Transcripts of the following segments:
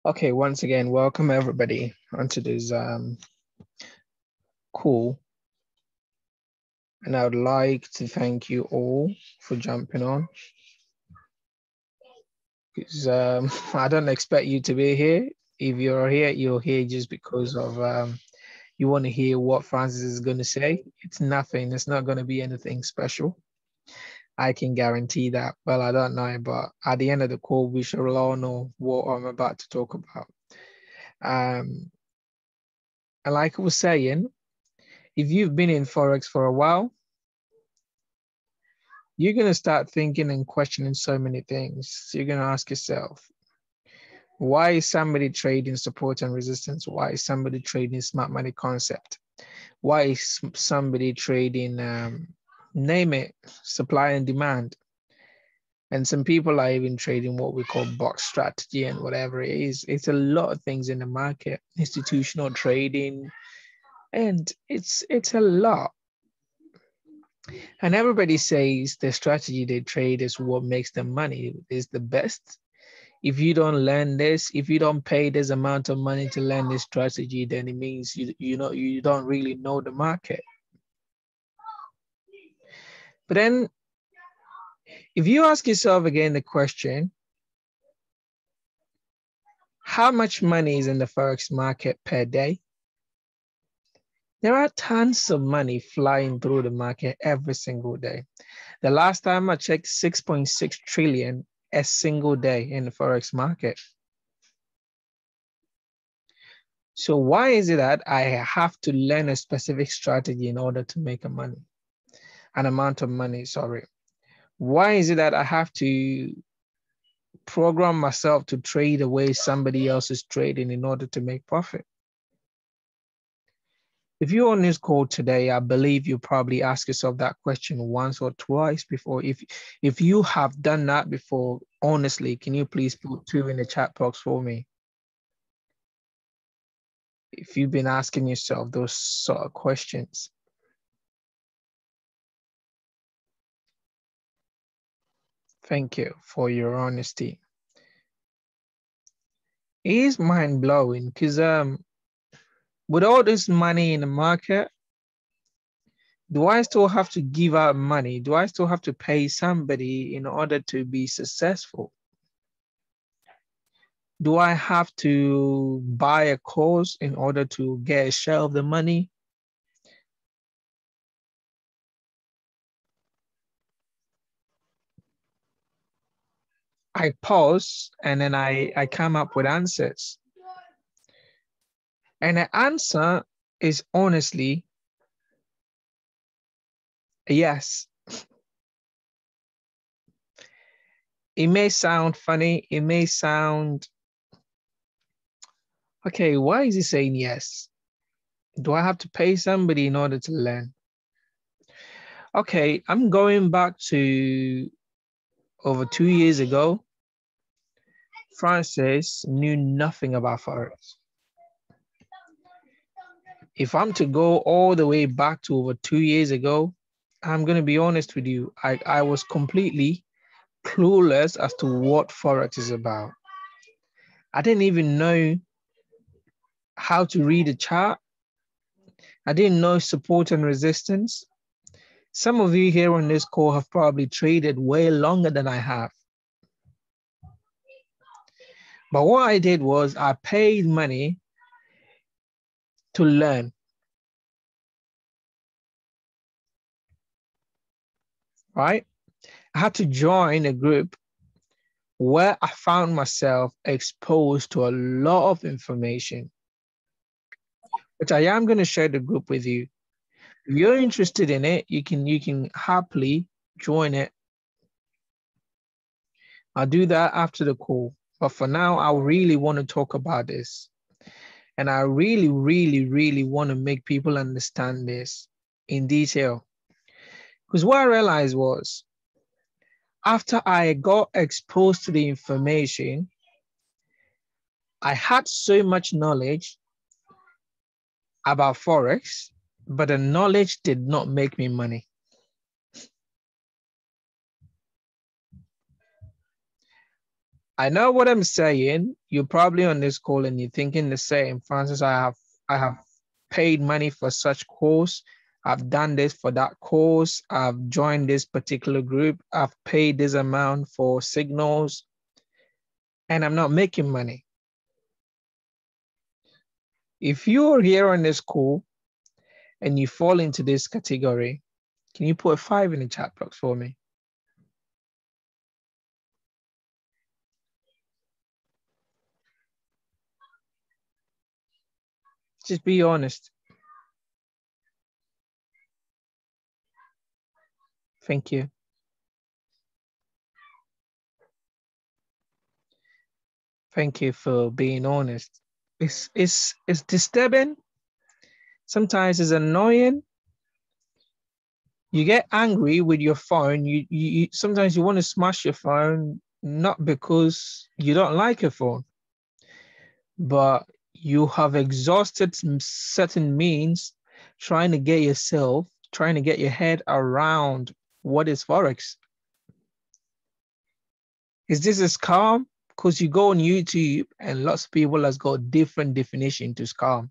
Okay, once again, welcome everybody onto this call. And I would like to thank you all for jumping on. Because I don't expect you to be here. If you're here, you're here just because of you want to hear what Francis is going to say. It's nothing. It's not going to be anything special. I can guarantee that. Well, I don't know, but at the end of the call, we shall all know what I'm about to talk about. And like I was saying, if you've been in Forex for a while, you're going to start thinking and questioning so many things. You're going to ask yourself, why is somebody trading support and resistance? Why is somebody trading smart money concept? Why is somebody trading, name it, supply and demand? And some people are even trading what we call box strategy and whatever it is. It's a lot of things in the market, institutional trading, and it's a lot. And everybody says the strategy they trade is what makes them money, is the best. If you don't learn this, if you don't pay this amount of money to learn this strategy, then it means you don't really know the market. But then if you ask yourself again the question, how much money is in the Forex market per day? There are tons of money flying through the market every single day. The last time I checked, 6.6 trillion a single day in the Forex market. So why is it that I have to learn a specific strategy in order to make an amount of money, sorry. Why is it that I have to program myself to trade the way somebody else is trading in order to make profit? If you're on this call today, I believe you probably ask yourself that question once or twice before. If you have done that before, honestly, can you please put 2 in the chat box for me? If you've been asking yourself those sort of questions. Thank you for your honesty. It is mind-blowing because with all this money in the market, do I still have to give out money? Do I still have to pay somebody in order to be successful? Do I have to buy a course in order to get a share of the money? I pause and then I come up with answers. And the answer is honestly yes. It may sound funny. It may sound, okay, why is he saying yes? Do I have to pay somebody in order to learn? Okay, I'm going back to over 2 years ago. Francis knew nothing about Forex. If I'm to go all the way back to over 2 years ago, I'm going to be honest with you. I was completely clueless as to what Forex is about. I didn't even know how to read a chart. I didn't know support and resistance. Some of you here on this call have probably traded way longer than I have. But what I did was I paid money to learn. Right? I had to join a group where I found myself exposed to a lot of information, which I am going to share the group with you. If you're interested in it, you can happily join it. I'll do that after the call. But for now, I really want to talk about this. And I really, really, really want to make people understand this in detail. Because what I realized was, after I got exposed to the information, I had so much knowledge about Forex, but the knowledge did not make me money. I know what I'm saying. You're probably on this call and you're thinking the same. Francis, I have paid money for such course. I've done this for that course. I've joined this particular group. I've paid this amount for signals and I'm not making money. If you're here on this call and you fall into this category, can you put a 5 in the chat box for me? Just be honest. Thank you. Thank you for being honest. It's disturbing. Sometimes it's annoying. You get angry with your phone. You sometimes you want to smash your phone, not because you don't like your phone, but you have exhausted some certain means trying to get your head around what is Forex. Is this a scam? Because you go on YouTube and lots of people has got different definition to scam.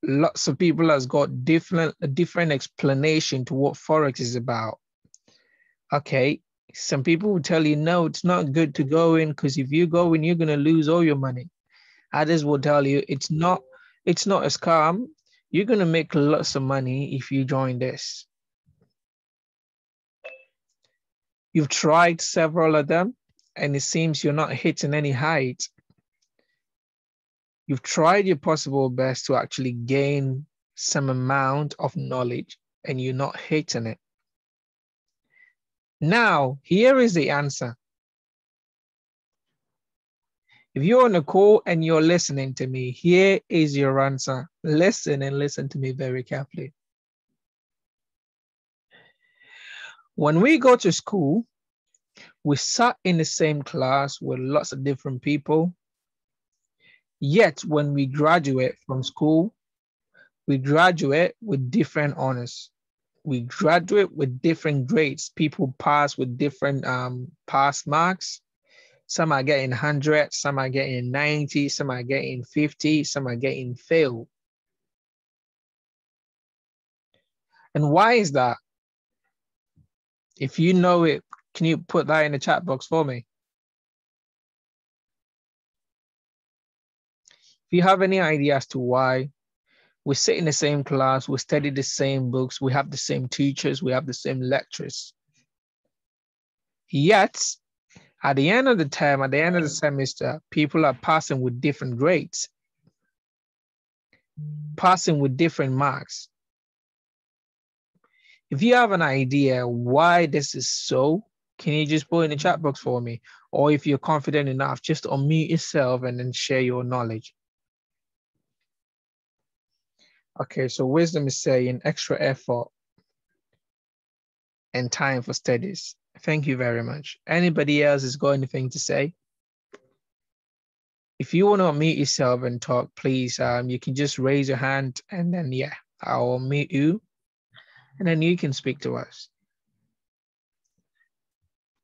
Lots of people has got a different explanation to what Forex is about. Okay, some people will tell you, no, it's not good to go in because if you go in, you're going to lose all your money. Others will tell you it's not a scam. You're going to make lots of money if you join this. You've tried several of them and it seems you're not hitting any height. You've tried your possible best to actually gain some amount of knowledge and you're not hitting it. Now, here is the answer. If you're on a call and you're listening to me, here is your answer. Listen and listen to me very carefully. When we go to school, we sat in the same class with lots of different people. Yet when we graduate from school, we graduate with different honors. We graduate with different grades. People pass with different pass marks. Some are getting 100, some are getting 90, some are getting 50, some are getting fail. And why is that? If you know it, can you put that in the chat box for me? If you have any idea as to why, we sit in the same class, we study the same books, we have the same teachers, we have the same lectures. Yet, at the end of the term, at the end of the semester, people are passing with different grades, passing with different marks. If you have an idea why this is so, can you just put in the chat box for me? Or if you're confident enough, just unmute yourself and then share your knowledge. Okay, so wisdom is saying extra effort and time for studies. Thank you very much. Anybody else has got anything to say? If you want to unmute yourself and talk, please, you can just raise your hand and then, yeah, I'll unmute you and then you can speak to us.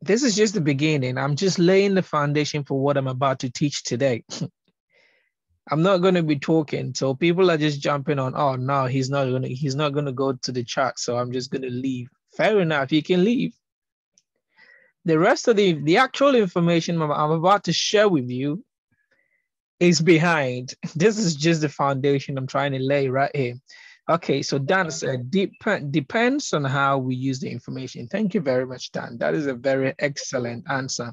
This is just the beginning. I'm just laying the foundation for what I'm about to teach today. I'm not going to be talking, so people are just jumping on, oh no, he's not going to go to the chat, so I'm just going to leave. Fair enough, you can leave. The rest of the actual information I'm about to share with you is behind. This is just the foundation I'm trying to lay right here. Okay, so Dan said, depends on how we use the information. Thank you very much, Dan. That is a very excellent answer.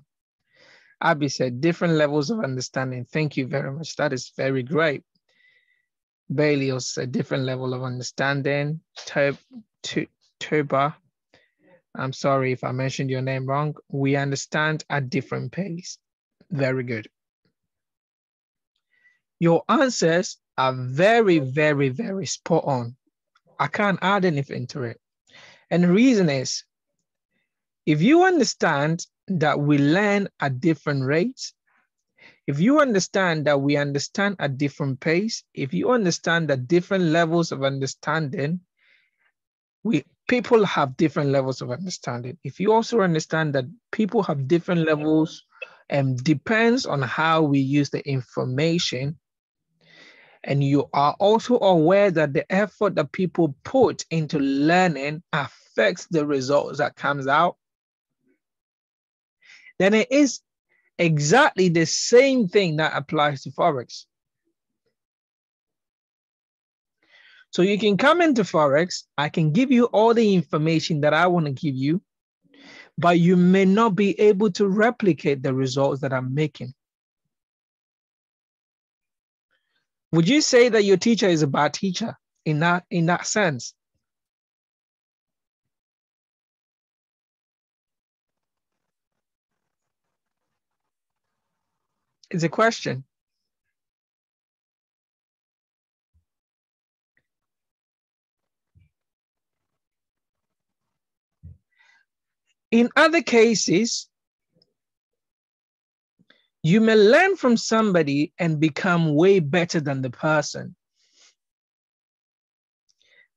Abby said, different levels of understanding. Thank you very much. That is very great. Bailey also said, different level of understanding. Turba, I'm sorry if I mentioned your name wrong. We understand at different pace. Very good. Your answers are very, very, very spot on. I can't add anything to it. And the reason is, if you understand that we learn at different rates, if you understand that we understand at different pace, if you understand that different levels of understanding, we people have different levels of understanding. If you also understand that people have different levels and depends on how we use the information, and you are also aware that the effort that people put into learning affects the results that comes out, then it is exactly the same thing that applies to Forex. So you can come into Forex, I can give you all the information that I want to give you, but you may not be able to replicate the results that I'm making. Would you say that your teacher is a bad teacher in that sense? It's a question. In other cases, you may learn from somebody and become way better than the person.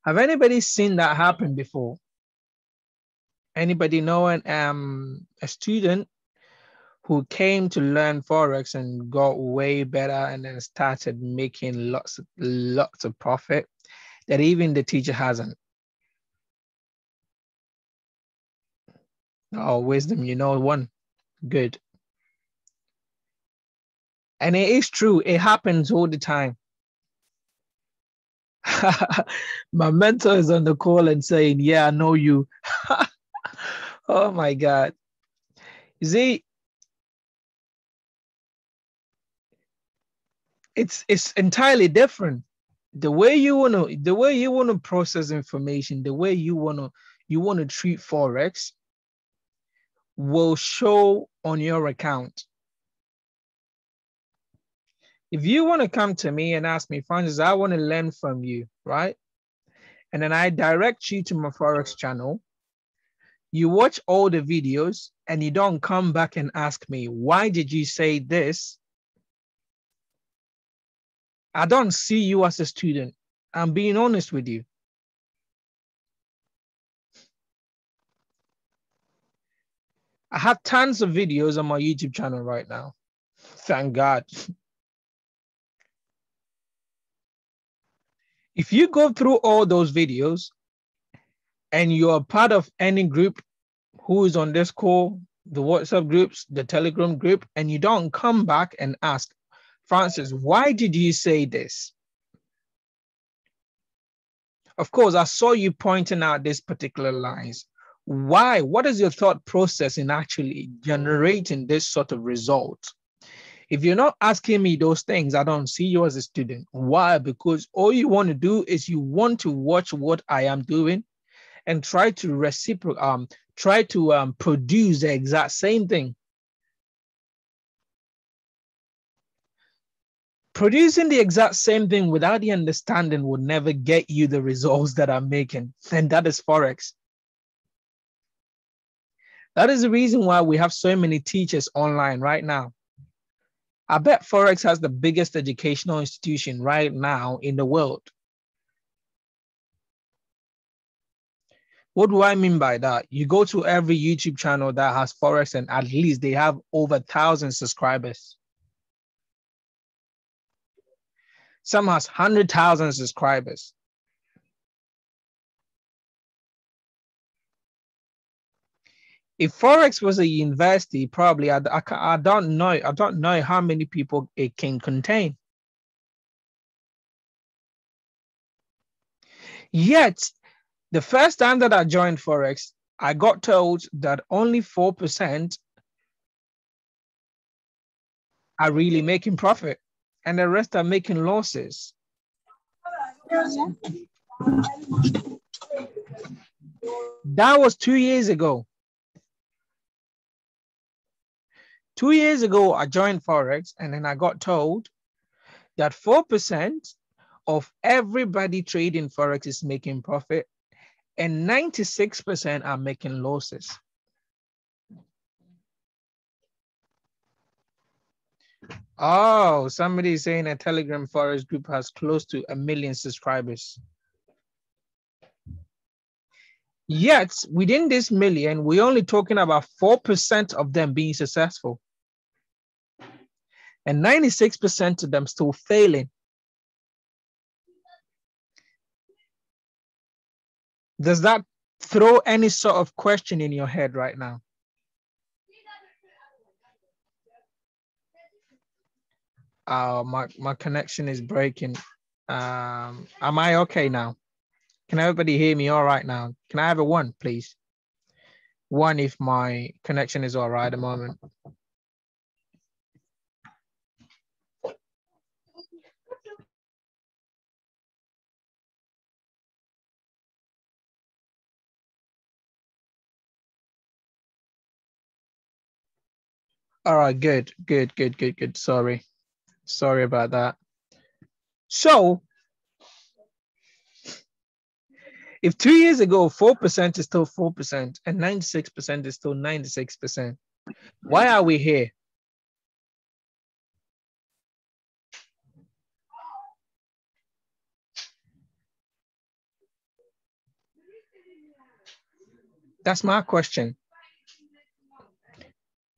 Have anybody seen that happen before? Anybody know a student who came to learn Forex and got way better and then started making lots of profit that even the teacher hasn't? Oh, wisdom, you know one. Good. And it is true. It happens all the time. My mentor is on the call and saying, yeah, I know you. Oh my God. You see, it's entirely different. The way you wanna process information, the way you wanna treat Forex will show on your account. If you want to come to me and ask me, Francis, I want to learn from you, right? And then I direct you to my Forex channel. You watch all the videos and you don't come back and ask me, why did you say this? I don't see you as a student. I'm being honest with you. I have tons of videos on my YouTube channel right now. Thank God. If you go through all those videos and you're part of any group who is on this call, the WhatsApp groups, the Telegram group, and you don't come back and ask, Francis, why did you say this? Of course, I saw you pointing out these particular lines. Why? What is your thought process in actually generating this sort of result? If you're not asking me those things, I don't see you as a student. Why? Because all you want to do is you want to watch what I am doing and try to produce the exact same thing. Producing the exact same thing without the understanding will never get you the results that I'm making, and that is Forex. That is the reason why we have so many teachers online right now. I bet Forex has the biggest educational institution right now in the world. What do I mean by that? You go to every YouTube channel that has Forex and at least they have over 1,000 subscribers. Some has 100,000 subscribers. If Forex was a university, probably I don't know how many people it can contain. Yet, the first time that I joined Forex, I got told that only 4% are really making profit and the rest are making losses. That was 2 years ago. 2 years ago, I joined Forex and then I got told that 4% of everybody trading Forex is making profit and 96% are making losses. Oh, somebody is saying a Telegram Forex group has close to 1 million subscribers. Yet within this million, we're only talking about 4% of them being successful. And 96% of them still failing. Does that throw any sort of question in your head right now? My connection is breaking. Am I okay now? Can everybody hear me all right now? Can I have a 1, please? 1 if my connection is all right at the moment. All right, good. Sorry about that. So if 2 years ago, 4% is still 4% and 96% is still 96%, why are we here? That's my question.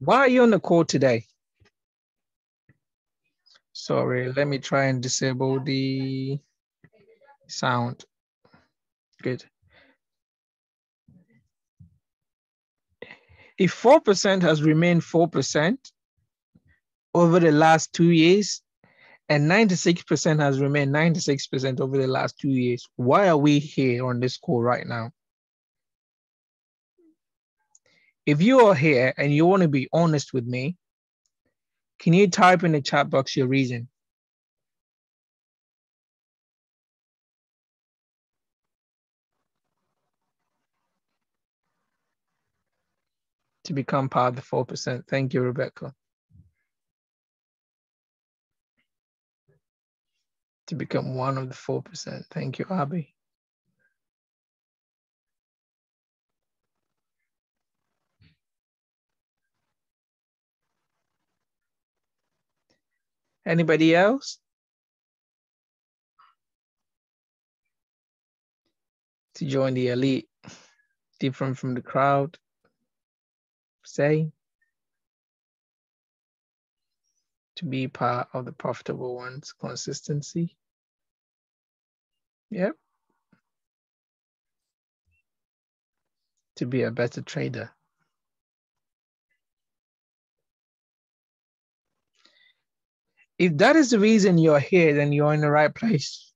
Why are you on the call today? Sorry, let me try and disable the sound. Good. If 4% has remained 4% over the last 2 years, and 96% has remained 96% over the last 2 years, why are we here on this call right now? If you are here and you want to be honest with me, can you type in the chat box your reason? To become part of the 4%. Thank you, Rebecca. To become one of the 4%. Thank you, Abby. Anybody else? To join the elite, different from the crowd, say. To be part of the profitable ones, consistency. Yep. To be a better trader. If that is the reason you're here, then you're in the right place.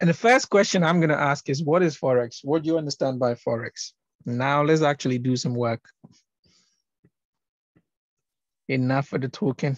And the first question I'm going to ask is, what is Forex? What do you understand by Forex? Now let's actually do some work. Enough for the talking.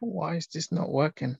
Why is this not working?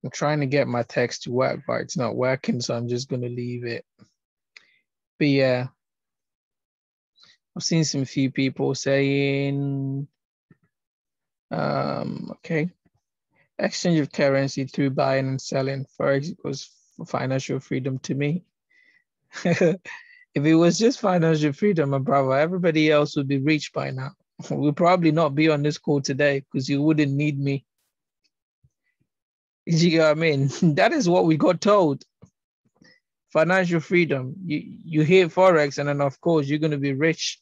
I'm trying to get my text to work, but it's not working, so I'm just going to leave it. But yeah, I've seen some few people saying, okay, exchange of currency through buying and selling. Forex equals financial freedom to me. If it was just financial freedom, my brother, everybody else would be rich by now. We'll probably not be on this call today because you wouldn't need me. You know what I mean? That is what we got told. Financial freedom. You hear Forex and then of course you're going to be rich.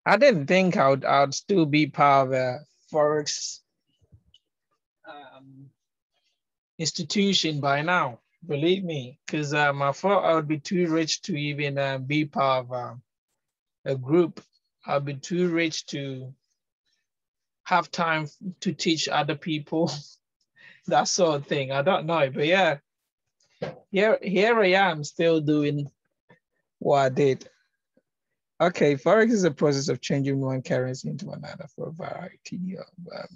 I didn't think I'd still be part of a Forex institution by now. Believe me, because I thought I would be too rich to even be part of a group. I'd be too rich to have time to teach other people that sort of thing. I don't know, but yeah, here I am still doing what I did. Okay, Forex is a process of changing one currency into another for a variety of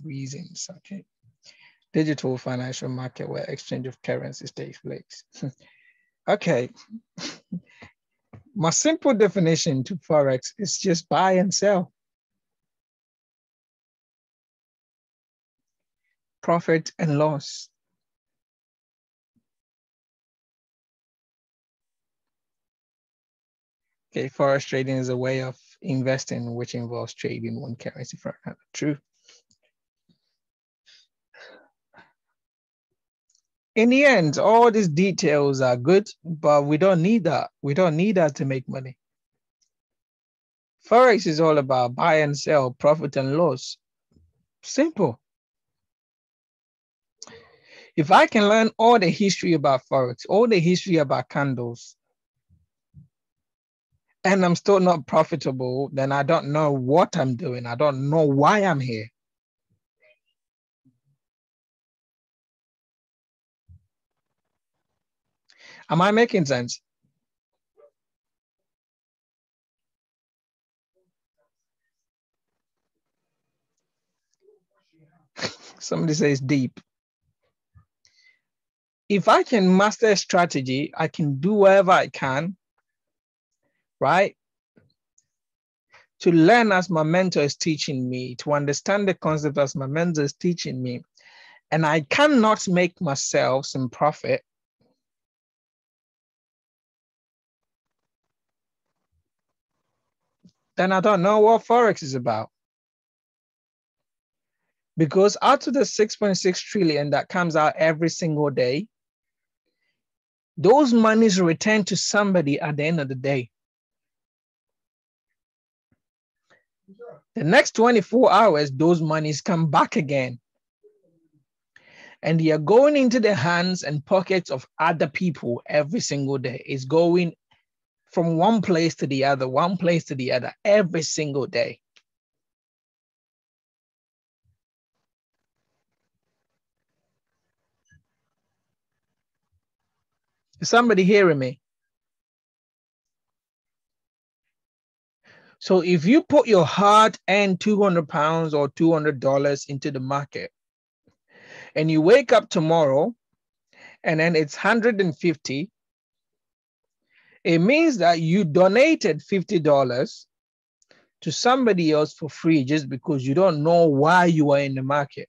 reasons. Okay, digital financial market where exchange of currencies takes place. Okay, my simple definition to Forex is just buy and sell. Profit and loss. Okay, Forex trading is a way of investing which involves trading one currency for another. True. In the end, all these details are good, but we don't need that. We don't need that to make money. Forex is all about buy and sell, profit and loss. Simple. If I can learn all the history about Forex, all the history about candles, and I'm still not profitable, then I don't know what I'm doing. I don't know why I'm here. Am I making sense? Somebody says deep. If I can master a strategy, I can do whatever I can, right? To learn as my mentor is teaching me, to understand the concept as my mentor is teaching me, and I cannot make myself some profit, then I don't know what Forex is about. Because out of the 6.6 trillion that comes out every single day, those monies return to somebody at the end of the day. The next 24 hours, those monies come back again. And they are going into the hands and pockets of other people every single day. It's going from one place to the other, one place to the other, every single day. Is somebody hearing me? So if you put your hard-earned 200 pounds or $200 into the market, and you wake up tomorrow, and then it's 150, it means that you donated $50 to somebody else for free just because you don't know why you are in the market.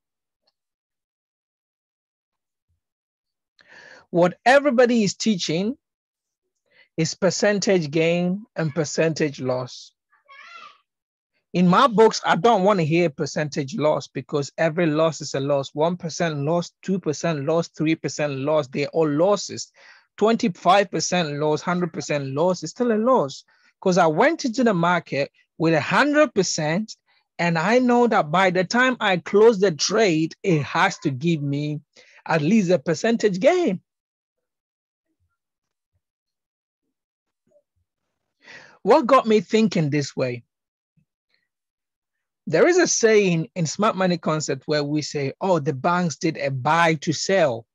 What everybody is teaching is percentage gain and percentage loss. In my books, I don't want to hear percentage loss because every loss is a loss. 1% loss, 2% loss, 3% loss, they're all losses. 25% loss, 100% loss is still a loss. Because I went into the market with 100%, and I know that by the time I close the trade, it has to give me at least a percentage gain. What got me thinking this way? There is a saying in smart money concept where we say, oh, the banks did a buy to sell.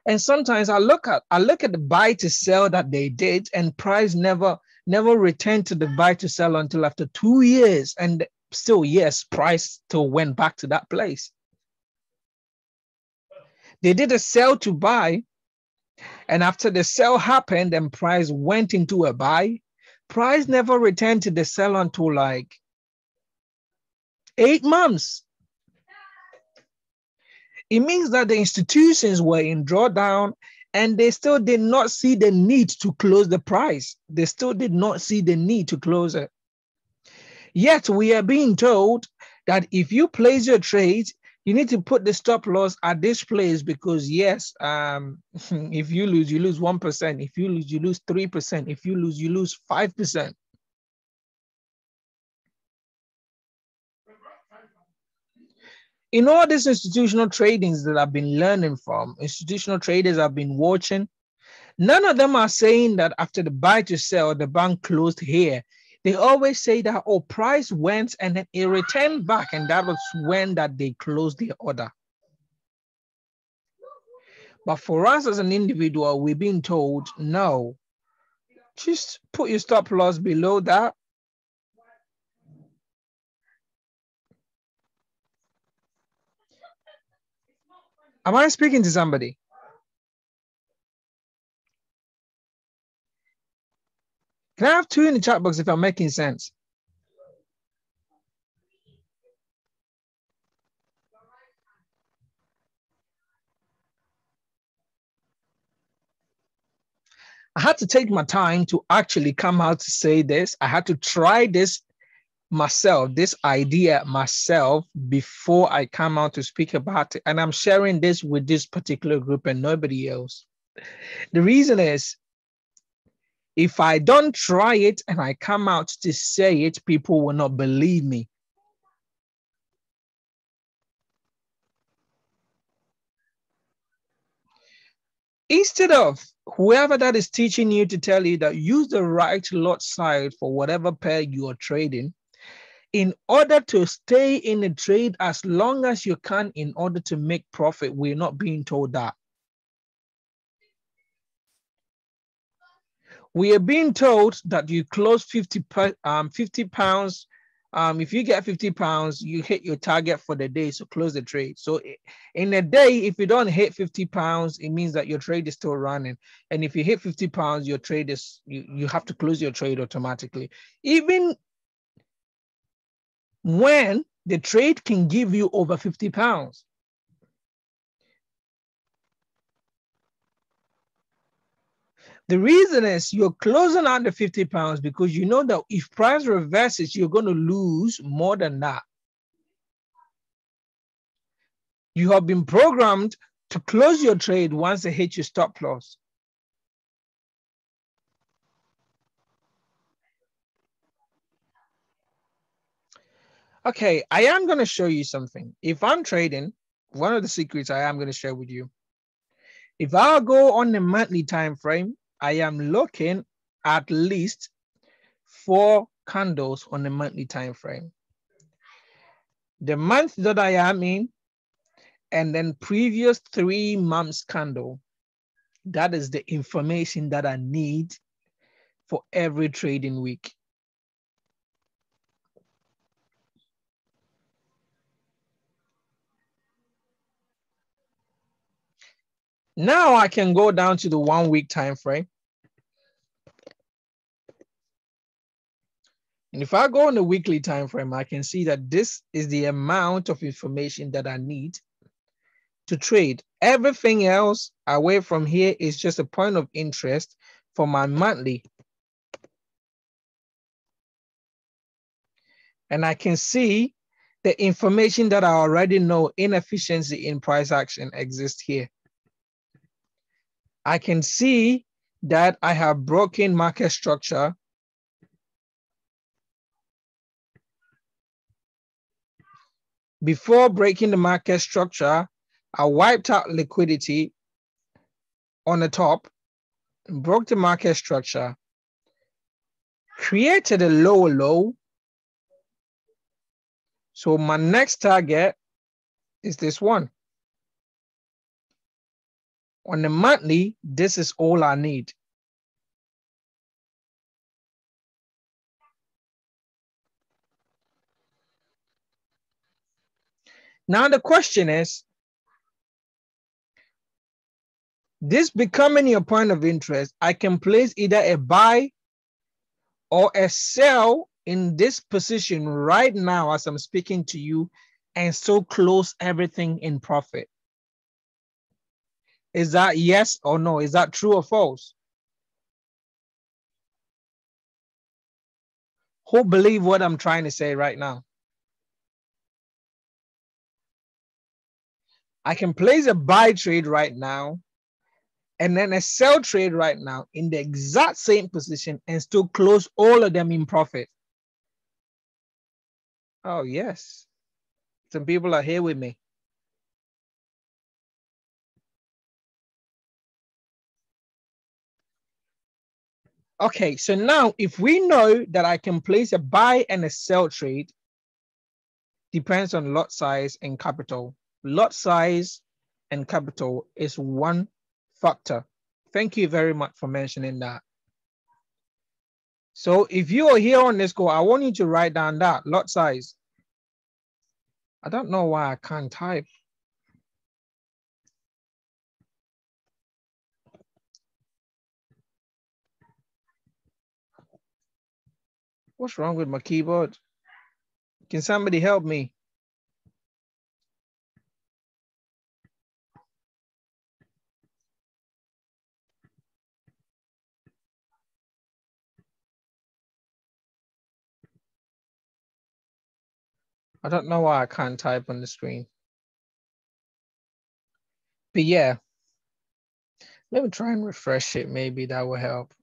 And sometimes I look at the buy to sell that they did, and price never returned to the buy to sell until after 2 years. And still, yes, price still went back to that place. They did a sell to buy, and after the sell happened and price went into a buy, price never returned to the sell until like 8 months. It means that the institutions were in drawdown and they still did not see the need to close the price. They still did not see the need to close it. Yet we are being told that if you place your trades, you need to put the stop loss at this place because yes, if you lose 1%. If you lose 3%. If you lose 5%. In all these institutional tradings that I've been learning from, institutional traders I've been watching, none of them are saying that after the buy to sell, the bank closed here. They always say that, oh, price went and then it returned back, and that was when that they closed the order. But for us as an individual, we've been told, no, just put your stop loss below that. Am I speaking to somebody? Can I have 2 in the chat box if I'm making sense? I had to take my time to actually come out to say this. I had to try this myself, this idea myself, before I come out to speak about it. And I'm sharing this with this particular group and nobody else. The reason is, if I don't try it and I come out to say it, people will not believe me. Instead of whoever that is teaching you to tell you that use the right lot side for whatever pair you are trading, in order to stay in the trade as long as you can in order to make profit, we're not being told that. We are being told that you close 50 pounds. If you get 50 pounds, you hit your target for the day, so close the trade. So in a day, if you don't hit 50 pounds, it means that your trade is still running. And if you hit 50 pounds, your trade is, you have to close your trade automatically. Even when the trade can give you over 50 pounds. The reason is you're closing under 50 pounds because you know that if price reverses, you're going to lose more than that. You have been programmed to close your trade once they hit your stop loss. Okay, I am going to show you something. If I'm trading, one of the secrets I am going to share with you. If I go on the monthly time frame, I am looking at least 4 candles on the monthly time frame. The month that I am in, and then previous 3 months candle. That is the information that I need for every trading week. Now I can go down to the 1 week time frame. And if I go on the weekly time frame, I can see that this is the amount of information that I need to trade. Everything else away from here is just a point of interest for my monthly. And I can see the information that I already know, inefficiency in price action exists here. I can see that I have broken market structure. Before breaking the market structure, I wiped out liquidity on the top, broke the market structure, created a lower low. So my next target is this one. On the monthly, this is all I need. Now the question is, this becoming your point of interest, I can place either a buy or a sell in this position right now as I'm speaking to you and still close everything in profit. Is that yes or no? Is that true or false? Who believe what I'm trying to say right now? I can place a buy trade right now and then a sell trade right now in the exact same position and still close all of them in profit. Oh, yes. Some people are here with me. Okay, so now if we know that I can place a buy and a sell trade, depends on lot size and capital. Lot size and capital is one factor. Thank you very much for mentioning that. So if you are here on this call, I want you to write down that lot size. I don't know why I can't type. What's wrong with my keyboard? Can somebody help me? I don't know why I can't type on the screen. But yeah, let me try and refresh it. Maybe that will help.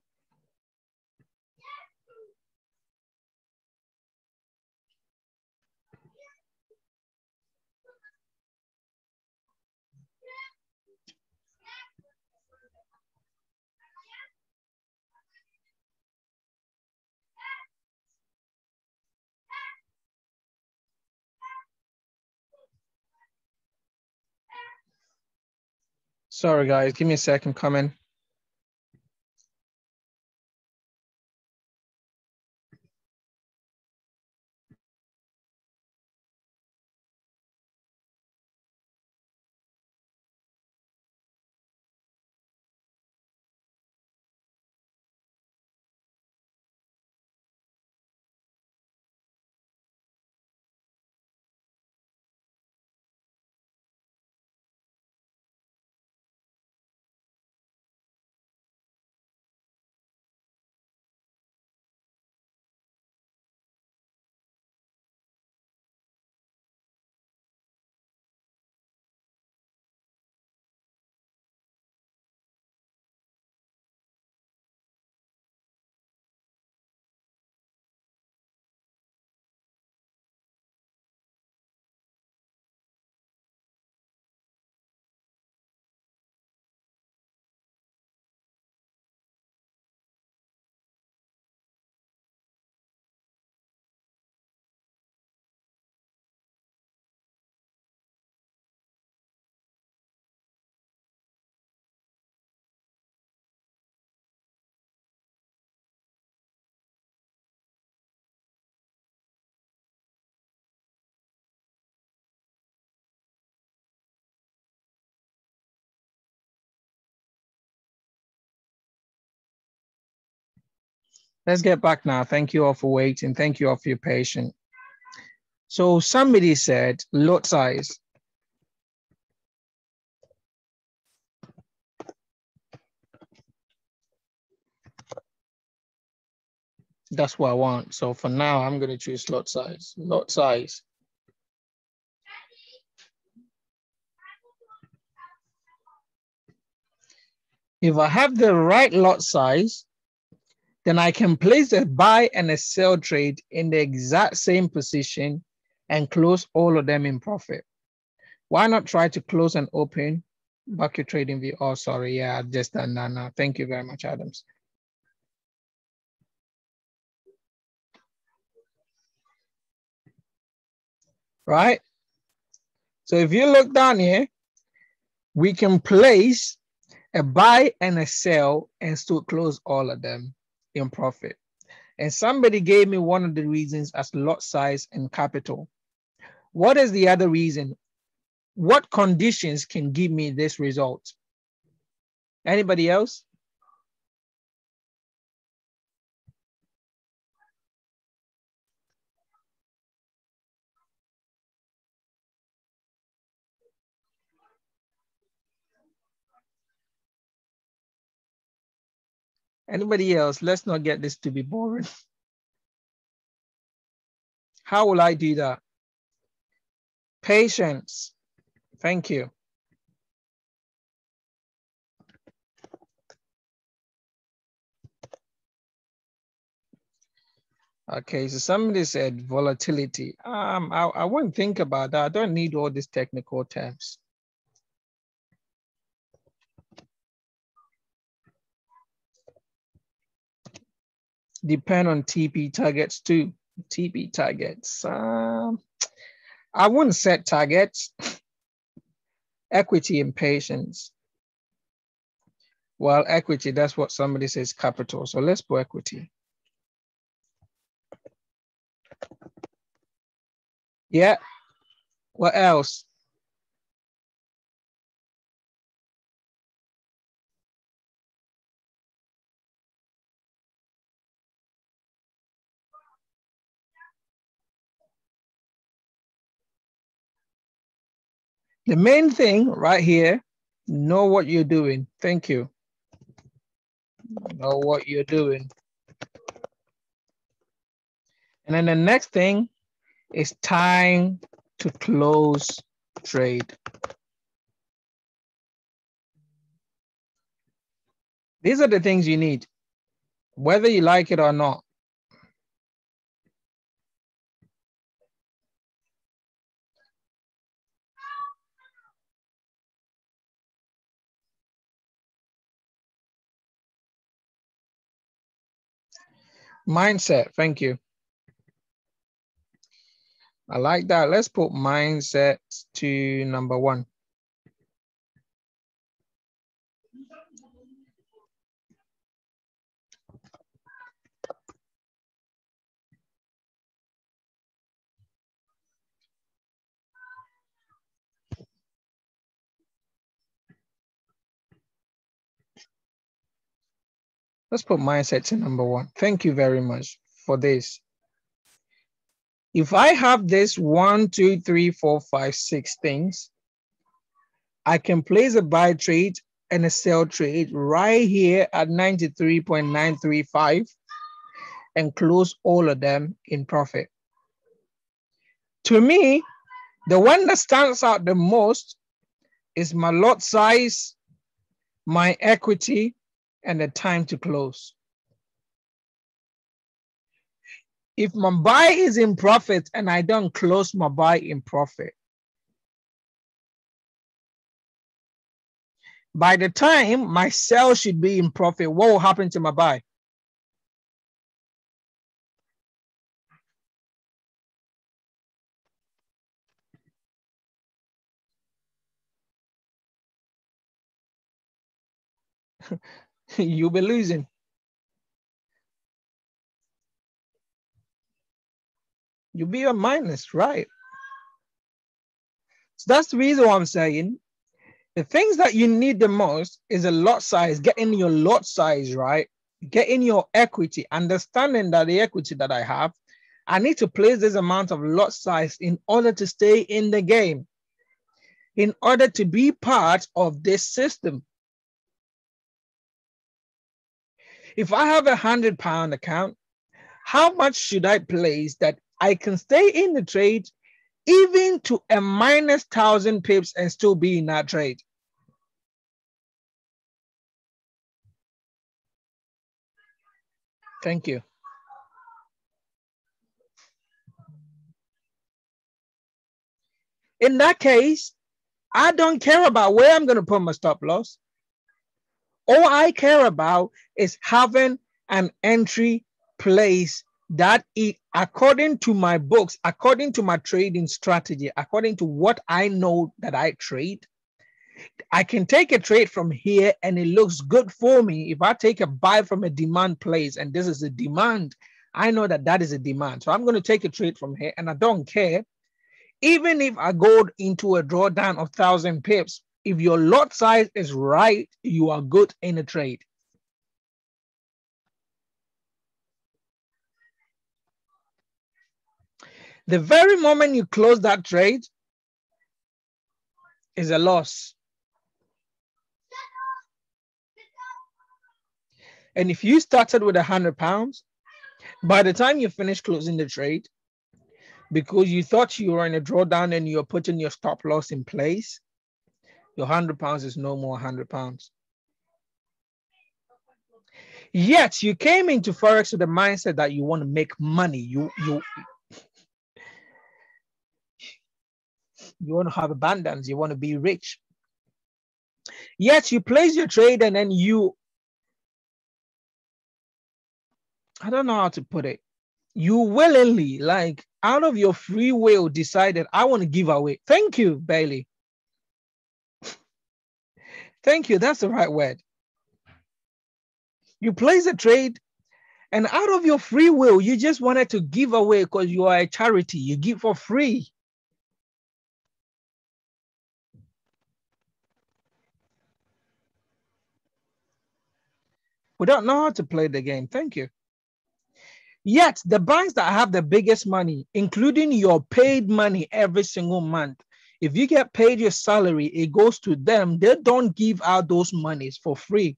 Sorry guys, give me a second coming. Let's get back now. Thank you all for waiting. Thank you all for your patience. So somebody said lot size. That's what I want. So for now, I'm going to choose lot size. Lot size. If I have the right lot size, then I can place a buy and a sell trade in the exact same position and close all of them in profit. Why not try to close and open bucket trading view? Oh, sorry. Yeah, I've just done that now. Thank you very much, Adams. Right? So if you look down here, we can place a buy and a sell and still close all of them in profit. And somebody gave me one of the reasons as lot size and capital. What is the other reason? What conditions can give me this result? Anybody else? Anybody else? Let's not get this to be boring. How will I do that? Patience. Thank you. Okay, so somebody said volatility. I won't think about that. I don't need all these technical terms. depend on TP targets too. TP targets. I wouldn't set targets. Equity and patience. Well, equity, that's what somebody says capital. So let's put equity. Yeah. What else? The main thing right here, know what you're doing. Thank you. Know what you're doing. And then the next thing is time to close trade. These are the things you need, whether you like it or not. Mindset, thank you. I like that. Let's put mindset to number 1. Let's put mindset to number 1. Thank you very much for this. If I have this 1, 2, 3, 4, 5, 6 things, I can place a buy trade and a sell trade right here at 93.935 and close all of them in profit. To me, the one that stands out the most is my lot size, my equity, and the time to close. If my buy is in profit and I don't close my buy in profit, by the time my sell should be in profit, what will happen to my buy? You'll be losing. You'll be a minus, right? So that's the reason why I'm saying the things that you need the most is a lot size, getting your lot size right, getting your equity, understanding that the equity that I have, I need to place this amount of lot size in order to stay in the game, in order to be part of this system. If I have £100 account, how much should I place that I can stay in the trade even to a minus 1,000 pips and still be in that trade? Thank you. In that case, I don't care about where I'm going to put my stop loss. All I care about is having an entry place that it, according to my books, according to my trading strategy, according to what I know that I trade, I can take a trade from here and it looks good for me. If I take a buy from a demand place and this is a demand, I know that that is a demand. So I'm going to take a trade from here and I don't care. Even if I go into a drawdown of 1,000 pips, if your lot size is right, you are good in a trade. The very moment you close that trade is a loss. And if you started with £100, by the time you finish closing the trade, because you thought you were in a drawdown and you're putting your stop loss in place, your £100 is no more £100. Yet you came into Forex with the mindset that you want to make money. You want to have abundance. You want to be rich. Yet you place your trade and then you I don't know how to put it. You willingly, like out of your free will, decided, I want to give away. Thank you, Bailey. Thank you. That's the right word. You place a trade, and out of your free will, you just wanted to give away because you are a charity. You give for free. We don't know how to play the game. Thank you. Yet the banks that have the biggest money, including your paid money every single month, if you get paid your salary, it goes to them. They don't give out those monies for free.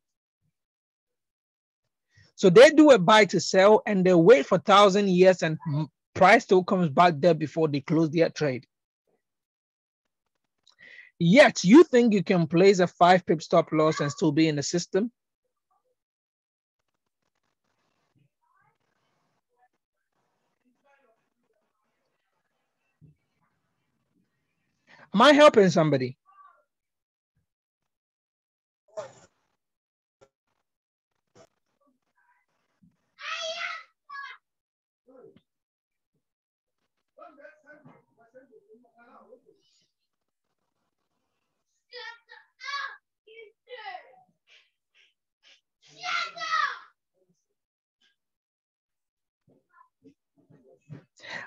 So they do a buy to sell and they wait for 1,000 years and price still comes back there before they close their trade. Yet you think you can place a 5 pip stop loss and still be in the system? Am I helping somebody?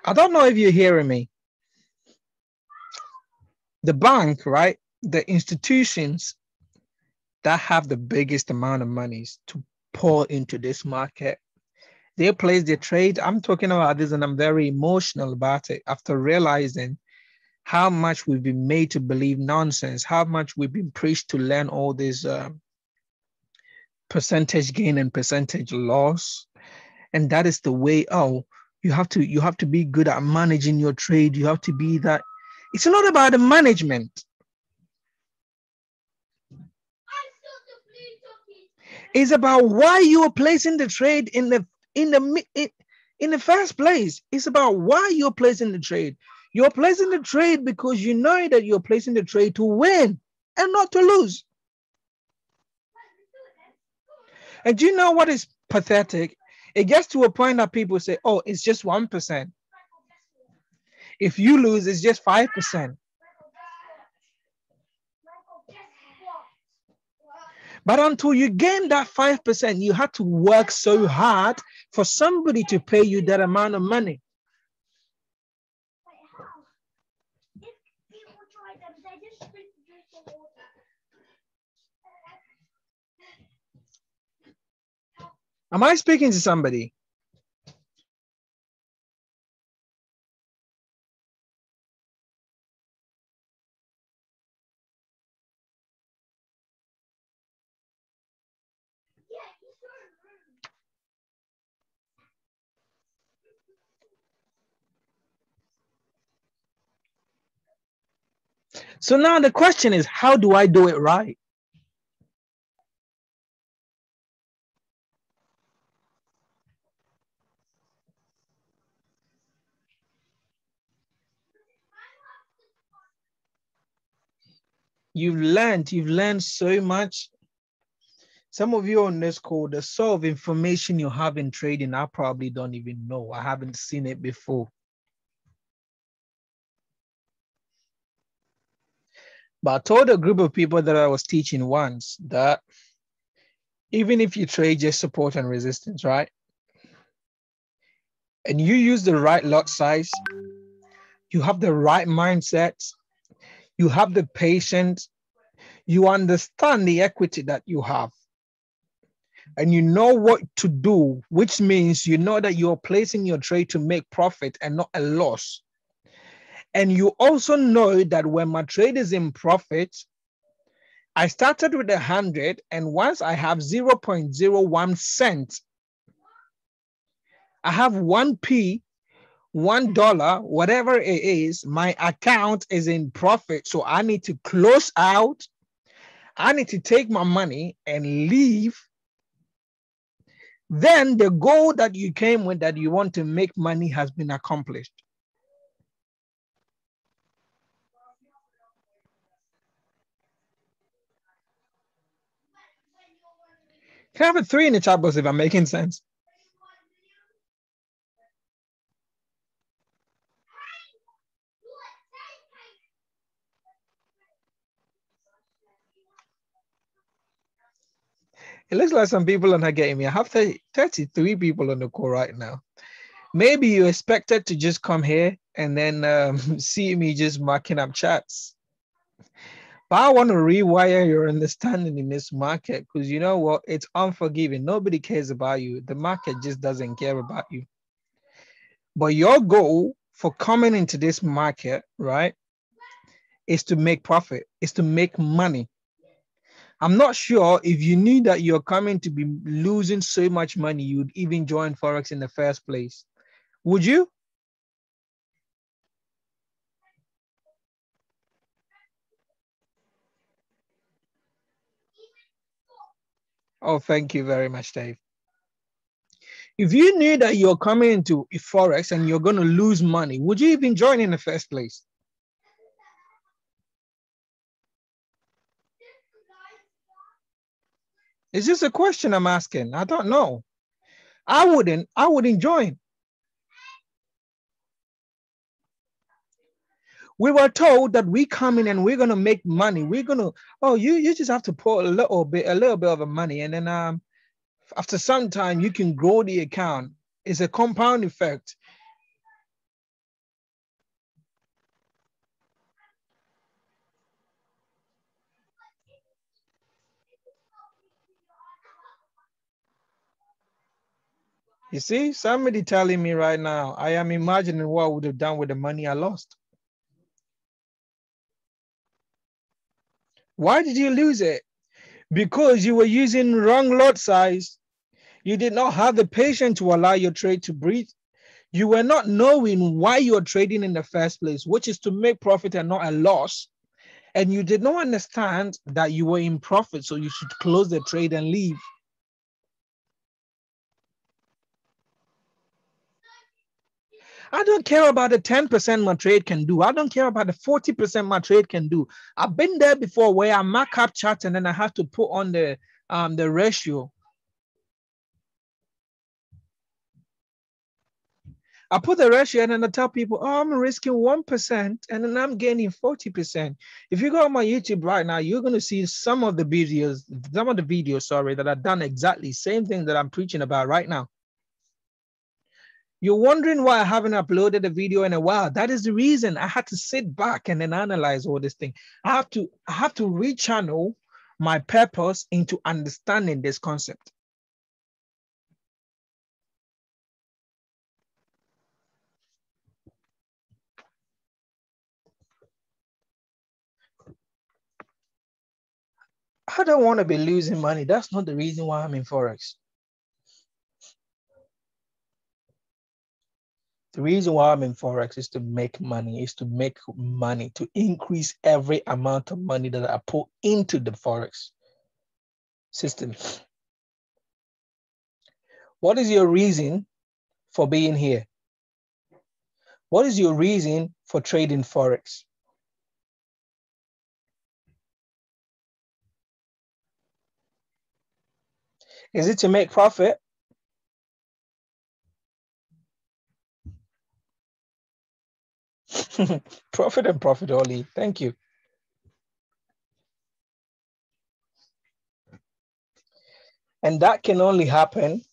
I don't know if you're hearing me. The bank, right? The institutions that have the biggest amount of monies to pour into this market, they place their trade. I'm talking about this and I'm very emotional about it after realizing how much we've been made to believe nonsense, how much we've been preached to learn all this percentage gain and percentage loss. And that is the way, oh, you have to be good at managing your trade. You have to be that. It's not about the management. It's about why you are placing the trade in the first place. It's about why you're placing the trade. You're placing the trade because you know that you're placing the trade to win and not to lose. And do you know what is pathetic? It gets to a point that people say, oh, it's just 1%. If you lose, it's just 5%. But until you gain that 5%, you have to work so hard for somebody to pay you that amount of money. Am I speaking to somebody? So now the question is, how do I do it right? You've learned so much. Some of you on this call, the sort of information you have in trading, I probably don't even know. I haven't seen it before. But I told a group of people that I was teaching once that even if you trade just support and resistance, right? And you use the right lot size, you have the right mindset, you have the patience, you understand the equity that you have, and you know what to do, which means you know that you're placing your trade to make profit and not a loss. And you also know that when my trade is in profit, I started with 100, and once I have 0.01 cents, I have 1p, $1, whatever it is, my account is in profit. So I need to close out. I need to take my money and leave. Then the goal that you came with, that you want to make money, has been accomplished. Can I have a 3 in the chat box if I'm making sense? It looks like some people are not getting me. I have 33 people on the call right now. Maybe you expected to just come here and then see me just marking up chats. But I want to rewire your understanding in this market, because you know what? It's unforgiving. Nobody cares about you. The market just doesn't care about you. But your goal for coming into this market, right, is to make profit, is to make money. I'm not sure if you knew that you're coming to be losing so much money, you'd even join Forex in the first place. Would you? Oh, thank you very much, Dave. If you knew that you're coming into Forex and you're going to lose money, would you even join in the first place? It's just a question I'm asking. I don't know. I wouldn't join. We were told that we come in and we're gonna make money. We're gonna, oh, you just have to put a little bit of a money, and then after some time you can grow the account. It's a compound effect. You see, somebody telling me right now, I am imagining what I would have done with the money I lost. Why did you lose it? Because you were using wrong lot size. You did not have the patience to allow your trade to breathe. You were not knowing why you're trading in the first place, which is to make profit and not a loss. And you did not understand that you were in profit, so you should close the trade and leave. I don't care about the 10% my trade can do. I don't care about the 40% my trade can do. I've been there before where I mark up chart and then I have to put on the ratio. I put the ratio and then I tell people, oh, I'm risking 1% and then I'm gaining 40%. If you go on my YouTube right now, you're going to see some of the videos, sorry, that I've done exactly same thing that I'm preaching about right now. You're wondering why I haven't uploaded a video in a while. That is the reason. I had to sit back and then analyze all this thing. I have to rechannel my purpose into understanding this concept. I don't want to be losing money. That's not the reason why I'm in Forex. The reason why I'm in Forex is to make money, to increase every amount of money that I put into the Forex system. What is your reason for being here? What is your reason for trading Forex? Is it to make profit? Profit and profit only. Thank you. And that can only happen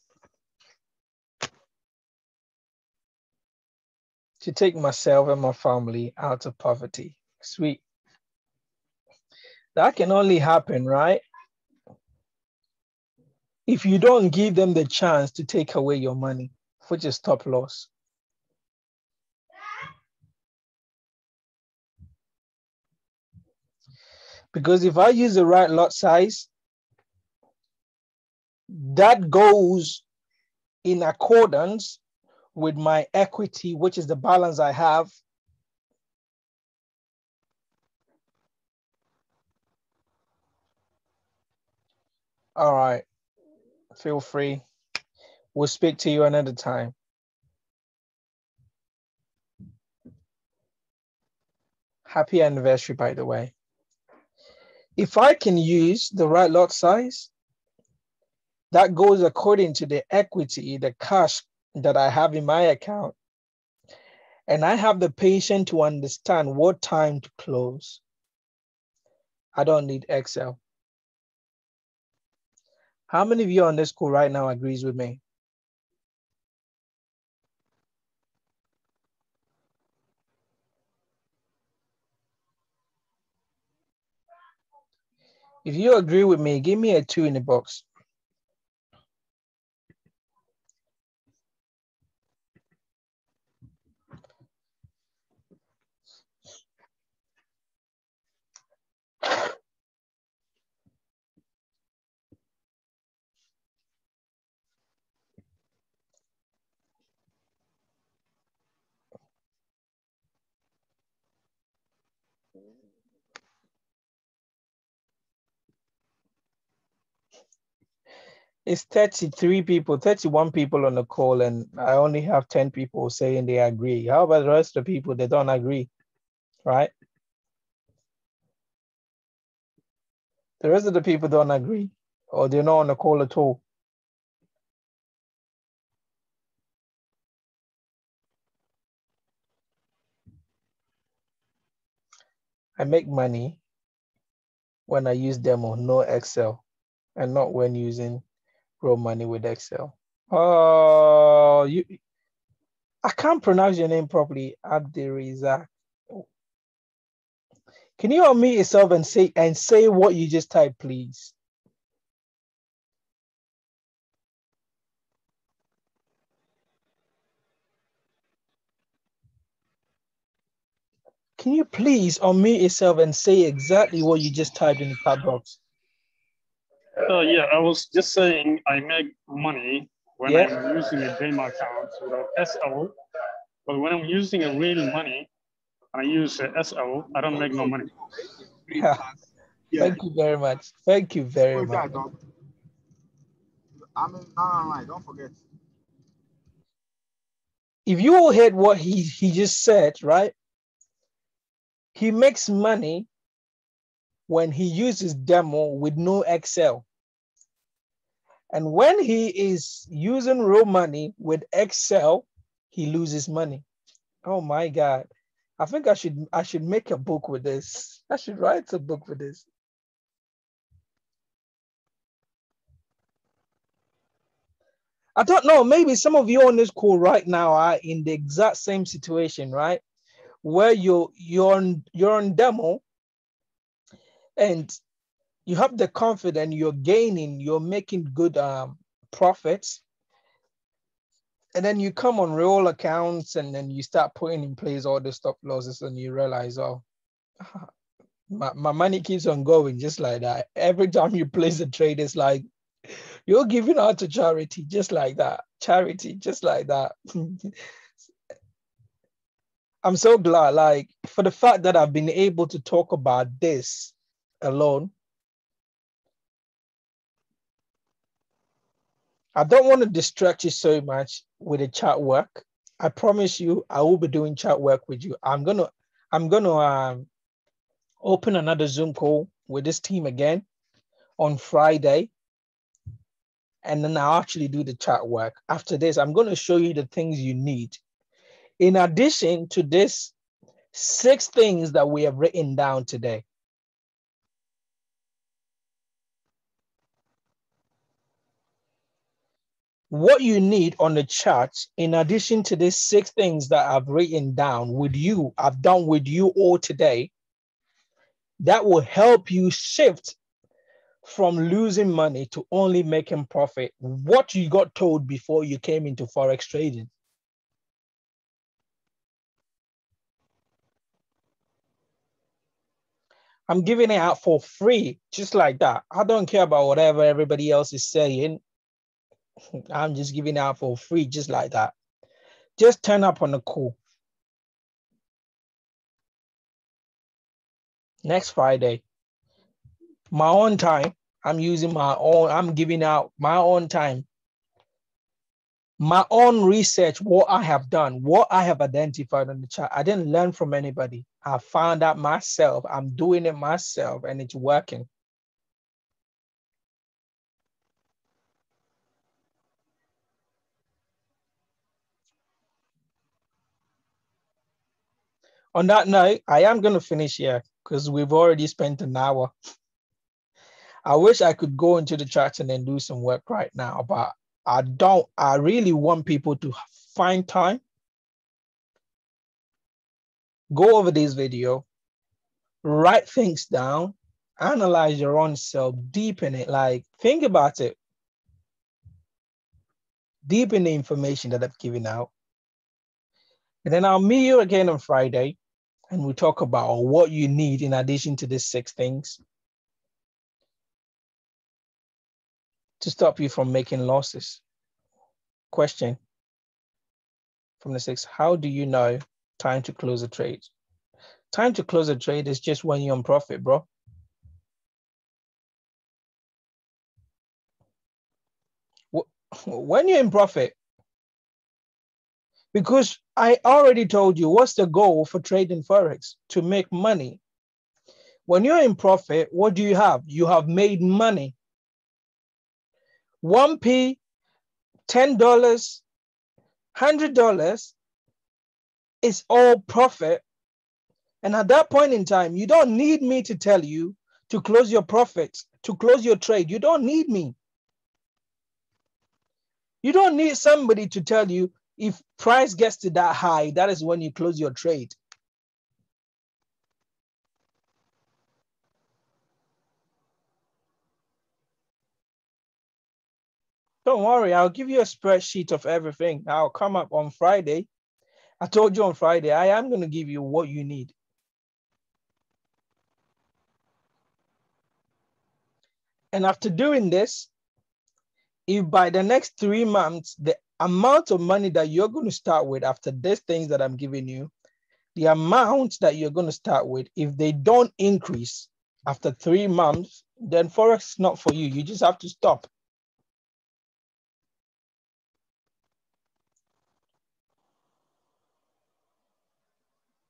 to take myself and my family out of poverty. Sweet. That can only happen, right? If you don't give them the chance to take away your money, which is stop loss. Because if I use the right lot size, that goes in accordance with my equity, which is the balance I have. All right, feel free. We'll speak to you another time. Happy anniversary, by the way. If I can use the right lot size, that goes according to the equity, the cash that I have in my account. And I have the patience to understand what time to close. I don't need Excel. How many of you on this call right now agrees with me? If you agree with me, give me a 2 in the box. It's 33 people, 31 people on the call, and I only have 10 people saying they agree. How about the rest of the people that don't agree, right? The rest of the people don't agree, or they're not on the call at all. I make money when I use demo, no Excel, and not when using raw money with Excel. Oh, I can't pronounce your name properly, Abdirizak. Can you unmute yourself and say what you just typed, please? Can you please unmute yourself and say exactly what you just typed in the chat box? Yeah, I was just saying I make money when I'm using a demo account without SL, but when I'm using a real money, I use SL, I don't make no money. Yeah. Thank you very much. Thank you very much. I mean, no, don't forget. If you all heard what he just said, right? He makes money when he uses demo with no Excel. And when he is using real money with Excel, he loses money. Oh my God. I think I should make a book with this. I should write a book with this. I don't know, maybe some of you on this call right now are in the exact same situation, right? Where you're on demo and you have the confidence, you're gaining, you're making good profits. And then you come on real accounts and then you start putting in place all the stop losses and you realize, oh, my money keeps on going just like that. Every time you place a trade, it's like you're giving out to charity just like that. Charity just like that. I'm so glad, like, for the fact that I've been able to talk about this alone. I don't want to distract you so much with the chat work. I promise you, I will be doing chat work with you. I'm gonna open another Zoom call with this team again on Friday, and then I'll actually do the chat work. After this, I'm going to show you the things you need. In addition to this, 6 things that we have written down today. What you need on the chart, in addition to these 6 things that I've written down with you, I've done with you all today, that will help you shift from losing money to only making profit. What you got told before you came into Forex trading. I'm giving it out for free, just like that. I don't care about whatever everybody else is saying. I'm just giving it out for free, just like that. Just turn up on the call. Next Friday, my own time. I'm using my own, I'm giving out my own time. My own research, what I have done, what I have identified on the chart. I didn't learn from anybody. I found out myself. I'm doing it myself and it's working. On that note, I am going to finish here because we've already spent an hour. I wish I could go into the chat and then do some work right now, but I don't. I really want people to find time, go over this video, write things down, analyze your own self, deepen it. Like, think about it. Deepen the information that I've given out. And then I'll meet you again on Friday and we'll talk about what you need in addition to these 6 things to stop you from making losses. Question from the 6, how do you know time to close a trade? Time to close a trade is just when you're on profit, bro. When you're in profit, because I already told you what's the goal for trading Forex, to make money. When you're in profit, what do you have? You have made money. 1p, $10, $100 is all profit. And at that point in time, you don't need me to tell you to close your profits, to close your trade. You don't need me. You don't need somebody to tell you if price gets to that high, that is when you close your trade. Don't worry, I'll give you a spreadsheet of everything. I'll come up on Friday. I told you on Friday, I am going to give you what you need. And after doing this, if by the next 3 months, the amount of money that you're going to start with after these things that I'm giving you, the amount that you're going to start with, if they don't increase after 3 months, then Forex is not for you. You just have to stop.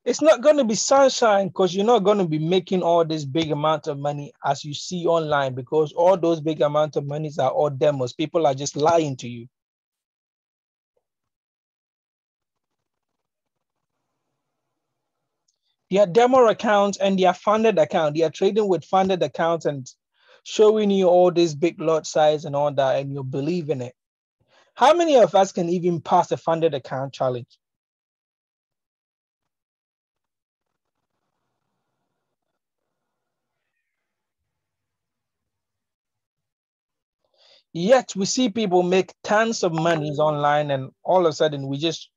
It's not going to be sunshine because you're not going to be making all this big amount of money as you see online, because all those big amount of monies are all demos. People are just lying to you. They are demo accounts and they are funded account. They are trading with funded accounts and showing you all this big lot size and all that, and you believe in it. How many of us can even pass a funded account challenge? Yet we see people make tons of monies online, and all of a sudden we just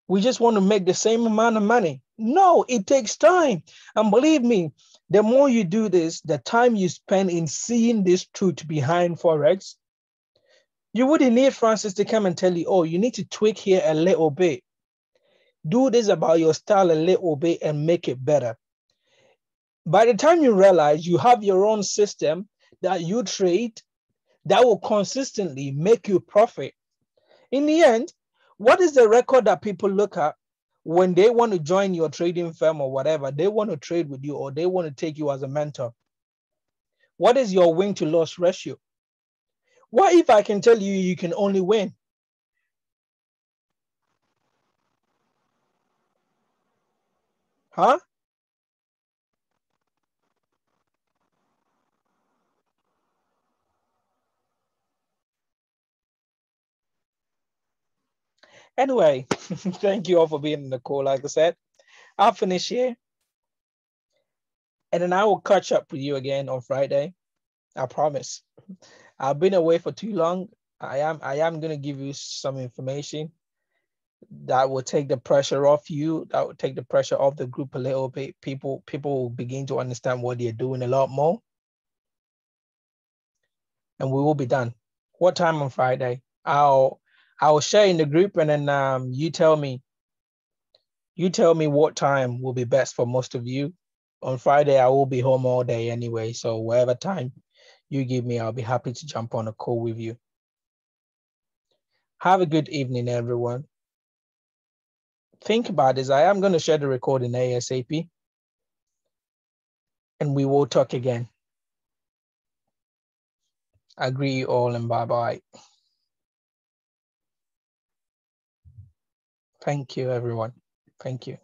want to make the same amount of money. No, it takes time. And believe me, the more you do this, the time you spend in seeing this truth behind Forex, you wouldn't need Francis to come and tell you, oh, you need to tweak here a little bit. Do this about your style a little bit and make it better. By the time you realize you have your own system that you trade that will consistently make you profit, in the end, what is the record that people look at when they want to join your trading firm or whatever? They want to trade with you or they want to take you as a mentor. What is your win to loss ratio? What if I can tell you you can only win? Huh? Anyway, thank you all for being in the call. Like I said, I'll finish here. And then I will catch up with you again on Friday. I promise. I've been away for too long. I am going to give you some information that will take the pressure off you. That will take the pressure off the group a little bit. People will begin to understand what they're doing a lot more. And we will be done. What time on Friday? I'll share in the group, and then you tell me what time will be best for most of you. On Friday, I will be home all day anyway. So whatever time you give me, I'll be happy to jump on a call with you. Have a good evening, everyone. Think about this. I am going to share the recording ASAP. And we will talk again. I agree you all, and bye-bye. Thank you, everyone. Thank you.